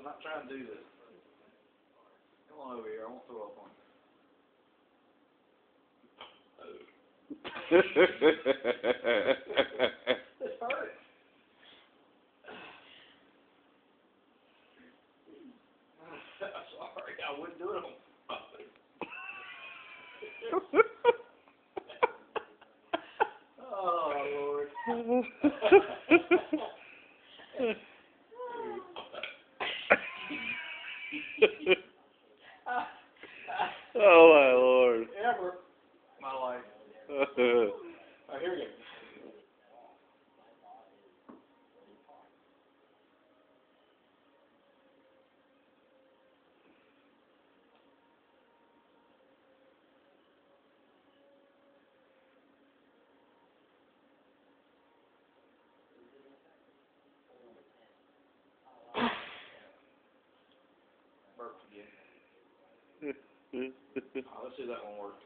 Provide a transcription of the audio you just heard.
not trying to do this. Come on over here. I won't throw up on you. This hurts. Sorry, I wouldn't do it on purpose. Oh, Lord. Oh, my Lord. Ever in my life. All right, here we go. Burp again. Oh, let's see if that one works.